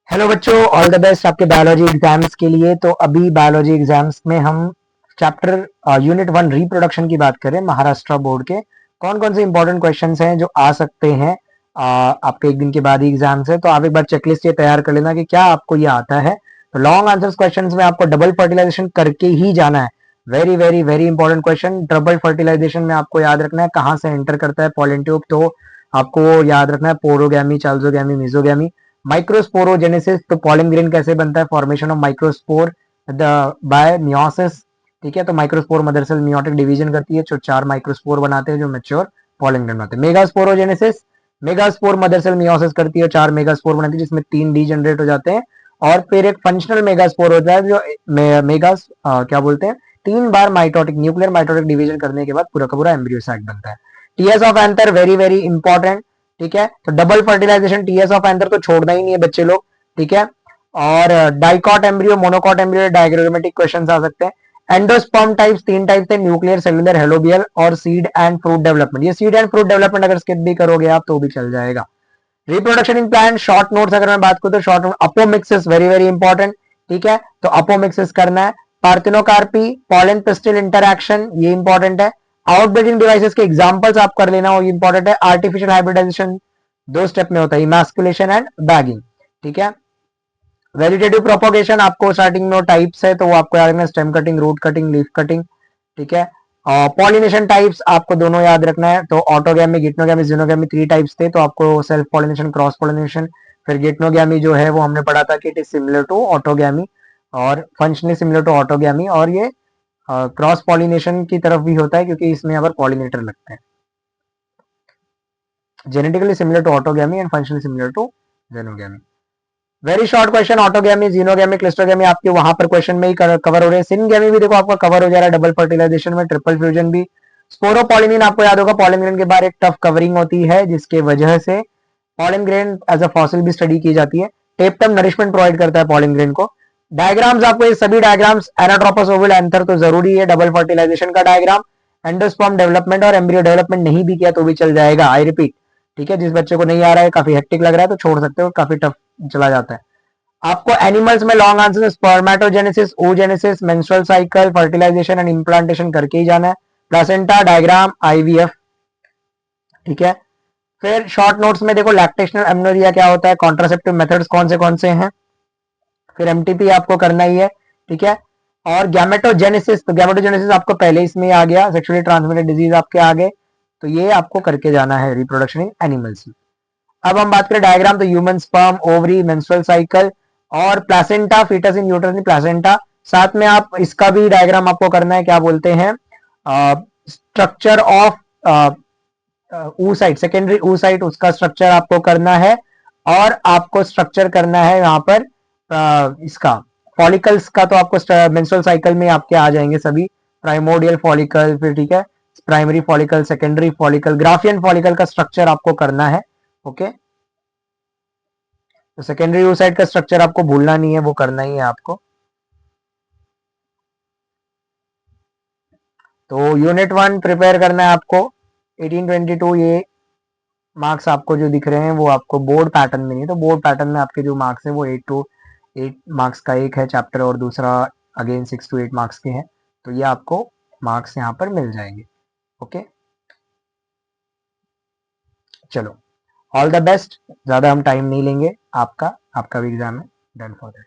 Hello बच्चों, all the best आपके biology exams के लिए। तो अभी बायोलॉजी एग्जाम्स में हम चैप्टर यूनिट 1 रिप्रोडक्शन की बात करें। महाराष्ट्र बोर्ड के कौन कौन से इंपॉर्टेंट क्वेश्चंस हैं जो आ सकते हैं आपके एक दिन के बाद ही एग्जाम्स है। तो आप एक बार चेकलिस्ट ये तैयार कर लेना कि क्या आपको ये आता है। तो लॉन्ग आंसर्स क्वेश्चंस में आपको डबल फर्टिलाइजेशन करके ही जाना है। Very very very important question. Double fertilization में आपको याद रखना है कहाँ से एंटर करता है पॉलन ट्यूब। तो आपको याद रखना है पोरोगैमी, चार्ल्सोगैमी, मेसोगैमी। माइक्रोस्पोरोजेनेसिस, तो पॉलन ग्रेन कैसे बनता है, formation of microspore by meiosis. ठीक है, तो microspore mother cell meiotic division करती है जो 4 माइक्रोस्पोर बनाते हैं जो मैच्योर पॉलन ग्रेन बनाते हैं। Megasporogenesis, megaspore mother cell meiosis करती है, 4 मेगास्पोर बनाती है जिसमें 3 डी जनरेट हो जाते हैं। और फिर एक फंक्शनल मेगास्पोर होता है जो मेगास क्या बोलते हैं, 3 बार माइटोटिक न्यूक्लियर माइटोटिक डिवीजन करने के बाद पूरा का पूरा एम्ब्रियो सैक बनता है। TS of anther very very important. ठीक है, तो double fertilization TS of anther तो छोड़ना ही नहीं है बच्चे लोग। ठीक है, और dicot embryo, monocot embryo, diagrammatic questions आ सकते हैं। एंडोस्पर्म टाइप्स 3 टाइप्स थे, न्यूक्लियर, सेलुलर, हेलोबियल और सीड एंड फ्रूट डेवलपमेंट। ये सीड एंड फ्रूट डेवलपमेंट अगर स्किप भी करोगे आप तो भी चल जाएगा। Reproduction in plant short notes अगर मैं बात करूं तो short note apomixis very very important. ठीक है, तो अपोमिक्सिस करना है। पार्थिनोकार्पी, पॉलन पिस्टिल इंटरैक्शन, ये इंपॉर्टेंट है। आउटब्रीडिंग डिवाइसेस के एग्जांपल्स आप कर लेना, वो इंपॉर्टेंट है। आर्टिफिशियल हाइब्रिडाइजेशन 2 स्टेप में होता है, इमैस्कुलेशन एंड बैगिंग। ठीक है, वेजिटेटिव प्रोपोगेशन आपको स्टार्टिंग में टाइप्स है तो वो आपको याद रखना, stem cutting, root cutting, leaf cutting. ठीक है, पॉलिनेशन टाइप्स आपको दोनों याद रखना है। तो ऑटोगैमी, गिटनोगैमी, जिनोगैमी 3 टाइप्स थे, तो आपको सेल्फ पॉलिनेशन, क्रॉस पॉलिनेशन। फिर गिटनोगैमी जो है वो हमने पढ़ा था कि it is similar to autogamy और फंक्शनली सिमिलर टू ऑटोगैमी, और ये क्रॉस पॉलिनेशन की तरफ भी होता है क्योंकि इसमें यहाँ पर पॉलिनेटर लगते हैं। Genetically similar to autogamy and functionally similar to xenogamy. Very short question, autogamy, xenogamy, cleistogamy आपके वहां पर क्वेश्चन में ही कवर हो रहे हैं। सिनगैमी भी देखो आपका कवर हो जा रहा है डबल फर्टिलाइजेशन में, ट्रिपल फ्यूजन भी। स्पोरोपॉलिनिन आपको याद होगा, पॉलन ग्रेन के बाहर एक टफ कवरिंग होती है जिसके वजह से pollen grain as a fossil भी स्टडी की जाती है। टेपटम नरिशमेंट प्रोवाइड करता है पॉलन ग्रेन को। डायग्राम्स आपको ये सभी डायग्राम्स, एनाट्रोपस ओवल एंथर तो जरूरी है, डबल फर्टिलाइजेशन का डायग्राम। एंडोस्पर्म डेवलपमेंट और एम्ब्रियो डेवलपमेंट नहीं भी किया तो भी चल जाएगा, आई रिपीट। ठीक है, जिस बच्चे को नहीं आ रहा है, काफी हेक्टिक लग रहा है तो छोड़ सकते हो, काफी टफ चला जाता है। आपको एनिमल्स में long answer spermatogenesis, oogenesis, menstrual cycle, fertilization and implantation करके ही जाना है। Placenta, diagram, IVF. ठीक है, फिर शॉर्ट नोट्स में देखो लैक्टेशनल एमनोरिया क्या होता है, कॉन्ट्रासेप्टिव मेथड्स कौन से हैं। फिर एमटीपी आपको करना ही है। ठीक है, और गैमेटोजेनेसिस, तो गैमेटोजेनेसिस आपको पहले इसमें आ गया, सेक्सुअली ट्रांसमिटेड डिजीज आपके आगे, तो ये आपको करके जाना है रिप्रोडक्शन इन एनिमल्स में। अब हम बात करें डायग्राम, तो human sperm, ovary, menstrual cycle और placenta, foetus in uterus in placenta. साथ में आप इसका भी डायग्राम आपको करना है, क्या बोलते हैं, structure of oocyte, secondary oocyte, उसका स्ट्रक्चर आपको करना है। और आपको स्ट्रक्चर करना है यहाँ पर इसका फॉलिकल्स का, तो आपको मेंस्ट्रुअल साइकिल में आपके आ जाएंगे सभी, प्राइमोडियल फॉलिकल, फिर ठीक है primary follicle, secondary follicle, Graafian follicle का स्ट्रक्चर आपको करना है। ओके, तो सेकेंडरी oocyte का स्ट्रक्चर आपको भूलना नहीं है, वो करना ही है आपको। तो यूनिट 1 प्रिपेयर करना है आपको 1822। ये मार्क्स आपको जो दिख रहे हैं वो आपको बोर्ड पैटर्न में नहीं, तो बोर्ड पैटर्न में आपके जो मार्क्स है वो 8 मार्क्स का एक है चैप्टर और दूसरा अगेन 6 to 8 मार्क्स के हैं। तो ये आपको मार्क्स यहाँ पर मिल जाएंगे। ओके, चलो, ऑल द बेस्ट। ज्यादा हम टाइम नहीं लेंगे, आपका भी एग्जाम है, डन फॉर दैट।